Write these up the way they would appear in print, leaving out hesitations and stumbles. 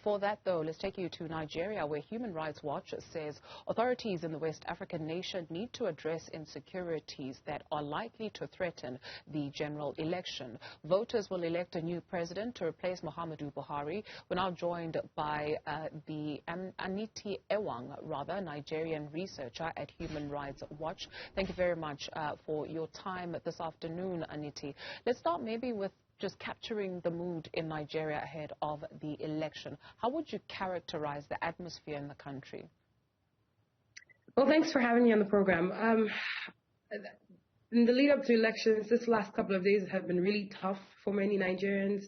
For that, though, let's take you to Nigeria, where Human Rights Watch says authorities in the West African nation need to address insecurities that are likely to threaten the general election. Voters will elect a new president to replace Muhammadu Buhari. We're now joined by the Anietie Ewang, Nigerian researcher at Human Rights Watch. Thank you very much for your time this afternoon, Anietie. Let's start maybe with just capturing the mood in Nigeria ahead of the election. How would you characterize the atmosphere in the country? Well, thanks for having me on the program. In the lead up to elections, this last couple of days have been really tough for many Nigerians.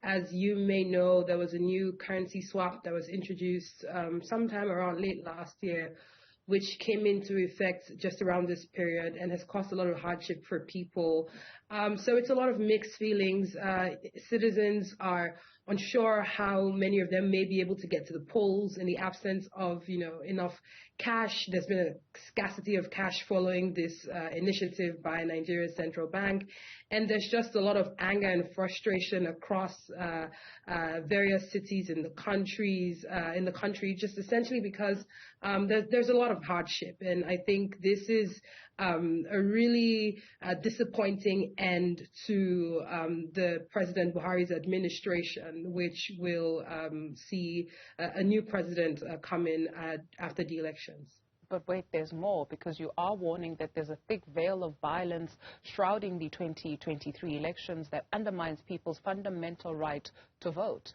As you may know, there was a new currency swap that was introduced sometime around late last year, which came into effect just around this period and has caused a lot of hardship for people. So it's a lot of mixed feelings. Citizens are unsure how many of them may be able to get to the polls in the absence of, enough cash. There's been a scarcity of cash following this initiative by Nigeria's central bank. And there's just a lot of anger and frustration across various cities in the country, just essentially because there's a lot of hardship. And I think this is a really disappointing end to the President Buhari's administration, which will see a new president come in after the elections. But wait, there's more, because you are warning that there's a thick veil of violence shrouding the 2023 elections that undermines people's fundamental right to vote.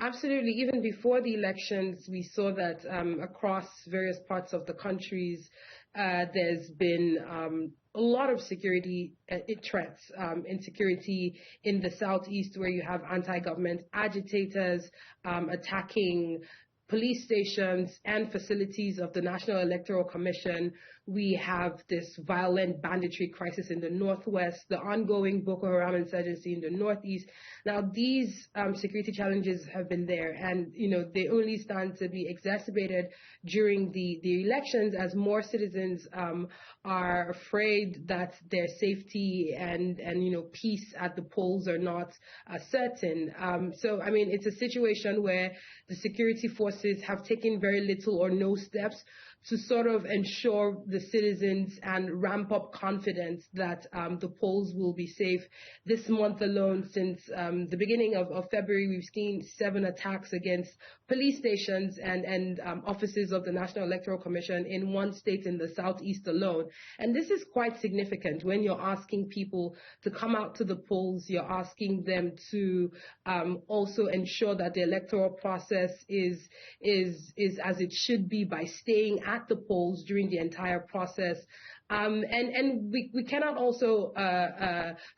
Absolutely. Even before the elections, we saw that across various parts of the countries, there's been a lot of security threats, insecurity in the southeast, where you have anti-government agitators attacking police stations and facilities of the National Electoral Commission. We have this violent banditry crisis in the northwest, the ongoing Boko Haram insurgency in the northeast. Now, these security challenges have been there, and they only stand to be exacerbated during the elections as more citizens are afraid that their safety and peace at the polls are not certain. So, I mean, it's a situation where the security forces have taken very little or no steps to sort of ensure the citizens and ramp up confidence that the polls will be safe. This month alone, since the beginning of February, we've seen 7 attacks against police stations and offices of the National Electoral Commission in one state in the southeast alone. And this is quite significant. When you're asking people to come out to the polls, you're asking them to also ensure that the electoral process is as it should be by staying at the polls during the entire process. And we cannot also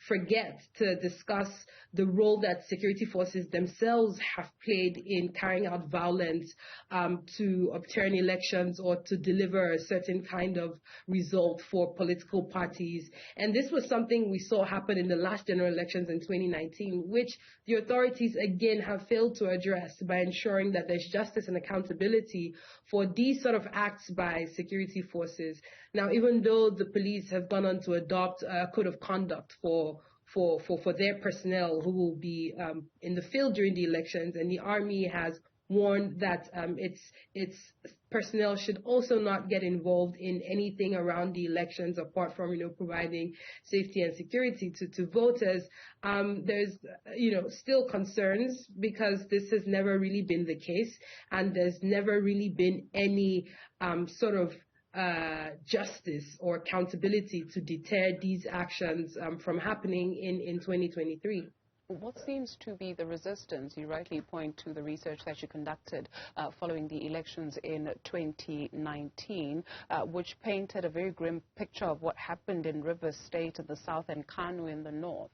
forget to discuss the role that security forces themselves have played in carrying out violence to obtain elections or to deliver a certain kind of result for political parties. And this was something we saw happen in the last general elections in 2019, which the authorities again have failed to address by ensuring that there's justice and accountability for these sort of acts by security forces. Now, even though the police have gone on to adopt a code of conduct for their personnel who will be in the field during the elections, and the army has warned that its personnel should also not get involved in anything around the elections apart from providing safety and security to voters. There's still concerns because this has never really been the case, and there's never really been any sort of justice or accountability to deter these actions from happening in 2023. What seems to be the resistance? You rightly point to the research that you conducted following the elections in 2019, which painted a very grim picture of what happened in Rivers State in the south and Kano in the north.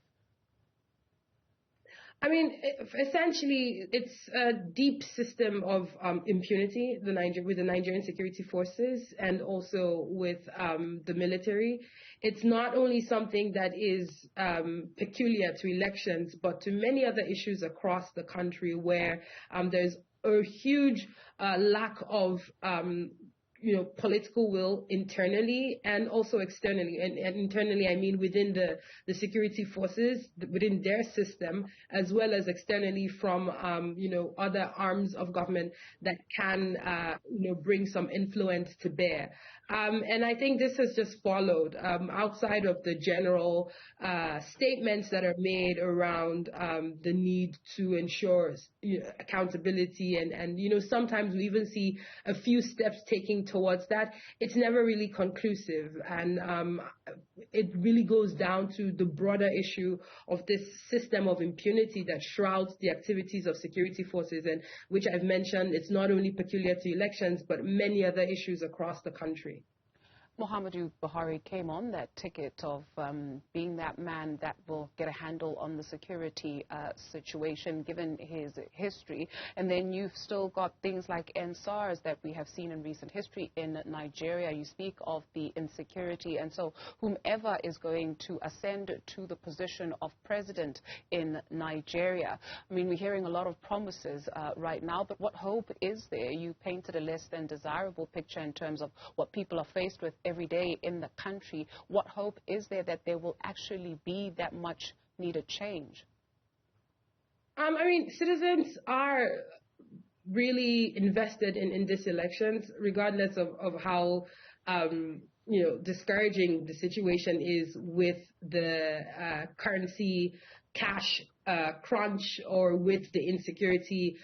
I mean, essentially, it's a deep system of impunity with the Nigerian security forces and also with the military. It's not only something that is peculiar to elections, but to many other issues across the country where there's a huge lack of political will internally and also externally. And internally, I mean within the security forces, within their system, as well as externally from, other arms of government that can, bring some influence to bear. And I think this has just followed outside of the general statements that are made around the need to ensure accountability. And sometimes we even see a few steps taking towards that. It's never really conclusive. And it really goes down to the broader issue of this system of impunity that shrouds the activities of security forces, and which I've mentioned, it's not only peculiar to elections, but many other issues across the country. Muhammadu Buhari came on that ticket of being that man that will get a handle on the security situation, given his history. And then you've still got things like NSARS that we have seen in recent history in Nigeria. You speak of the insecurity. And so whomever is going to ascend to the position of president in Nigeria, I mean, we're hearing a lot of promises right now, but what hope is there? You painted a less than desirable picture in terms of what people are faced with every day in the country. What hope is there that there will actually be that much needed change? I mean, citizens are really invested in these elections, regardless of how discouraging the situation is with the currency cash crunch or with the insecurity.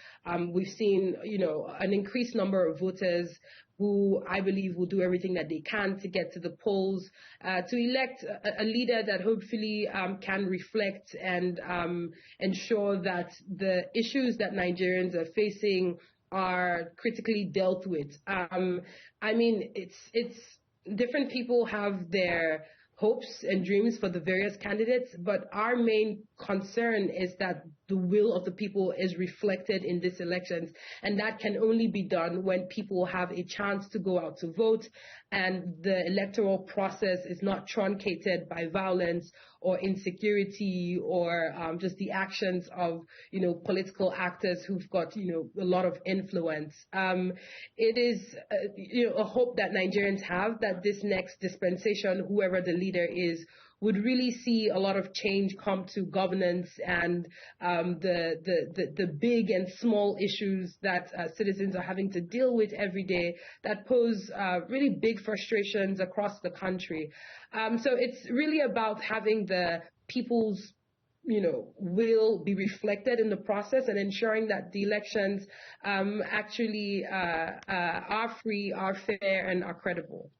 We've seen, an increased number of voters who I believe will do everything that they can to get to the polls, to elect a leader that hopefully can reflect and ensure that the issues that Nigerians are facing are critically dealt with. I mean, it's different people have their hopes and dreams for the various candidates, but our main concern is that the will of the people is reflected in these elections, and that can only be done when people have a chance to go out to vote and the electoral process is not truncated by violence or insecurity or just the actions of political actors who've got a lot of influence. It is a hope that Nigerians have that this next dispensation, whoever the leader is, would really see a lot of change come to governance and the big and small issues that citizens are having to deal with every day that pose really big frustrations across the country. So it's really about having the people's will be reflected in the process and ensuring that the elections actually are free, are fair, and are credible.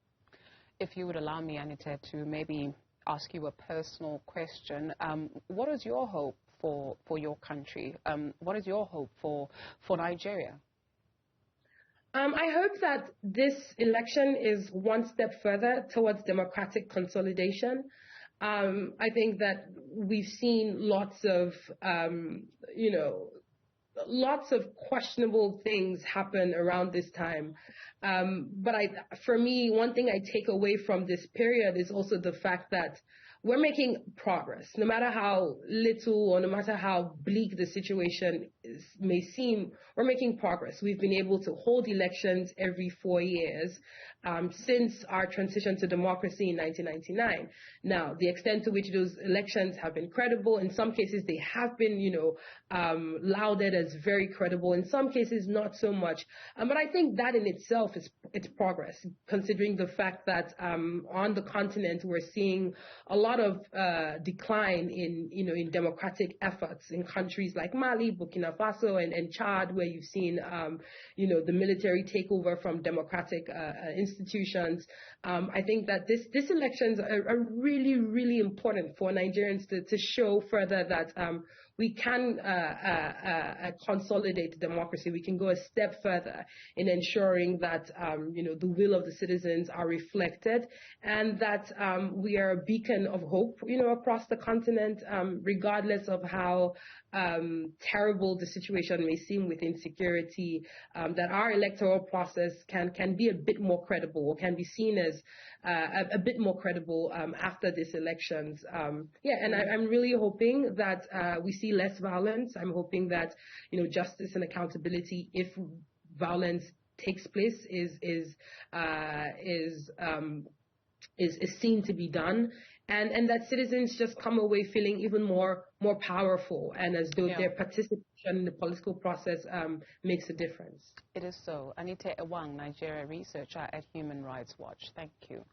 If you would allow me, Anietie, to maybe ask you a personal question. What is your hope for your country? What is your hope for Nigeria? I hope that this election is one step further towards democratic consolidation. I think that we've seen lots of questionable things happen around this time. But for me, one thing I take away from this period is also the fact that we're making progress. No matter how little or no matter how bleak the situation may seem, we're making progress. We've been able to hold elections every 4 years since our transition to democracy in 1999. Now, the extent to which those elections have been credible, in some cases they have been, lauded as very credible. In some cases, not so much. But I think that in itself it's progress, considering the fact that on the continent we're seeing a lot of decline in democratic efforts in countries like Mali, Burkina Faso, and Chad, where you've seen the military takeover from democratic institutions. I think that this elections are really, really important for Nigerians to show further that we can consolidate democracy. We can go a step further in ensuring that the will of the citizens are reflected, and that we are a beacon of hope, across the continent, regardless of how terrible the situation may seem with insecurity. That our electoral process can be a bit more credible, or can be seen as a bit more credible after these elections. And I'm really hoping that we see less violence. I'm hoping that justice and accountability, if violence takes place is seen to be done, and that citizens just come away feeling even more powerful, and as though their participation in the political process makes a difference. It is so. Anietie Ewang, Nigeria researcher at Human Rights Watch. Thank you.